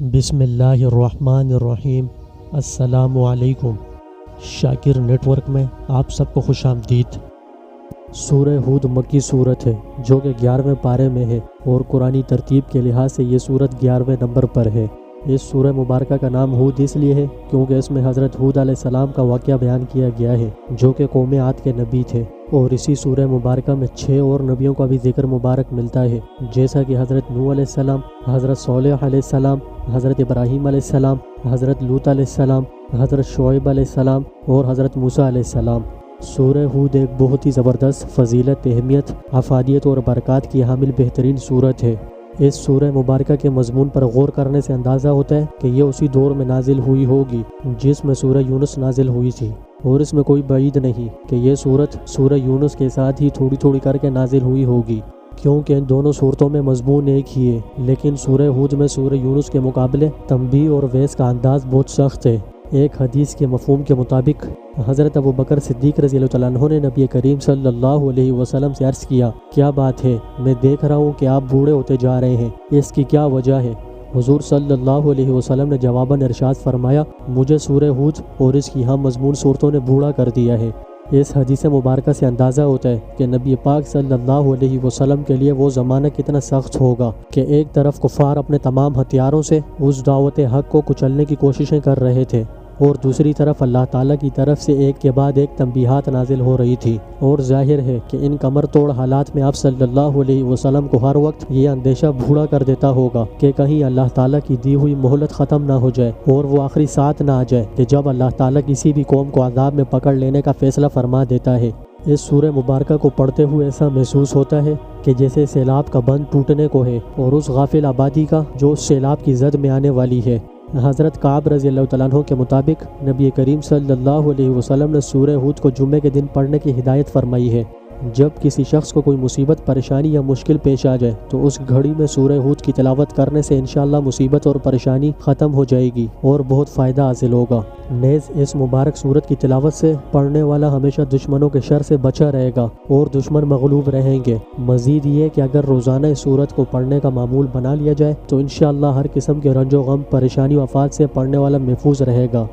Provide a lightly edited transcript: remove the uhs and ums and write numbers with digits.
بسم اللہ الرحمن الرحیم۔ السلام علیکم۔ شاکر نیٹ ورک میں آپ سب کو خوش آمدید۔ سورہ ہود مکی صورت ہے جو کہ 11ویں پارے میں ہے اور قرآنی ترتیب کے لحاظ سے یہ صورت 11ویں نمبر پر ہے۔ اس سورہ مبارکہ کا نام ہود اس لیے ہے کیونکہ اس میں حضرت ہود علیہ السلام کا واقعہ بیان کیا گیا ہے جو کہ قوم عاد کے نبی تھے، اور اسی سورہ مبارکہ میں 6 اور نبیوں کا بھی ذکر مبارک ملتا ہے، جیسا کہ حضرت نوح علیہ السلام، حضرت صالح علیہ السلام، حضرت ابراہیم علیہ السلام، حضرت لوط علیہ السلام، حضرت شعیب علیہ السلام اور حضرت موسیٰ علیہ السلام۔ سورہ ہود ایک بہت ہی زبردست فضیلت، اہمیت، افادیت اور برکات کی حامل بہترین سورت ہے۔ اس سورہ مبارکہ کے مضمون پر غور کرنے سے اندازہ ہوتا ہے کہ یہ اسی دور میں نازل ہوئی ہوگی جس میں سورہ یونس نازل ہوئی تھی، اور اس میں کوئی بعید نہیں کہ یہ سورت سورہ یونس کے ساتھ ہی تھوڑی تھوڑی کر کے نازل ہوئی ہوگی، کیونکہ ان دونوں صورتوں میں مضمون ایک ہی ہے، لیکن سورہ ہود میں سورہ یونس کے مقابلے تنبیہ اور وعظ کا انداز بہت سخت ہے۔ ایک حدیث کے مفہوم کے مطابق حضرت ابو بکر صدیق رضی اللہ عنہ نے نبی کریم صلی اللہ علیہ وسلم سے عرض کیا، کیا بات ہے، میں دیکھ رہا ہوں کہ آپ بوڑھے ہوتے جا رہے ہیں، اس کی کیا وجہ ہے؟ حضور صلی اللہ علیہ وسلم نے جواباً ارشاد فرمایا، مجھے سورہ ہود اور اس کی ہم مضمون صورتوں نے بوڑھا کر دیا ہے۔ اس حدیث مبارکہ سے اندازہ ہوتا ہے کہ نبی پاک صلی اللہ علیہ وسلم کے لیے وہ زمانہ کتنا سخت ہوگا کہ ایک طرف کفار اپنے تمام ہتھیاروں سے اس دعوت حق کو کچلنے کی کوششیں کر رہے تھے، اور دوسری طرف اللہ تعالیٰ کی طرف سے ایک کے بعد ایک تنبیہات نازل ہو رہی تھی، اور ظاہر ہے کہ ان کمر توڑ حالات میں آپ صلی اللہ علیہ وسلم کو ہر وقت یہ اندیشہ بوڑھا کر دیتا ہوگا کہ کہیں اللہ تعالیٰ کی دی ہوئی مہلت ختم نہ ہو جائے اور وہ آخری ساتھ نہ آ جائے کہ جب اللہ تعالیٰ کسی بھی قوم کو عذاب میں پکڑ لینے کا فیصلہ فرما دیتا ہے۔ اس سورہ مبارکہ کو پڑھتے ہوئے ایسا محسوس ہوتا ہے کہ جیسے سیلاب کا بند ٹوٹنے کو ہے، اور اس غافل آبادی کا جو اس سیلاب کی زد میں آنے والی ہے۔ حضرت کعب رضی اللہ عنہ کے مطابق نبی کریم صلی اللہ علیہ وسلم نے سورہ ہود کو جمعے کے دن پڑھنے کی ہدایت فرمائی ہے۔ جب کسی شخص کو کوئی مصیبت، پریشانی یا مشکل پیش آ جائے تو اس گھڑی میں سورہ ہود کی تلاوت کرنے سے انشاءاللہ مصیبت اور پریشانی ختم ہو جائے گی اور بہت فائدہ حاصل ہوگا۔ نیز اس مبارک سورت کی تلاوت سے پڑھنے والا ہمیشہ دشمنوں کے شر سے بچا رہے گا اور دشمن مغلوب رہیں گے۔ مزید یہ کہ اگر روزانہ اس سورت کو پڑھنے کا معمول بنا لیا جائے تو انشاءاللہ ہر قسم کے رنج و غم، پریشانی و آفات سے پڑھنے والا محفوظ رہے گا۔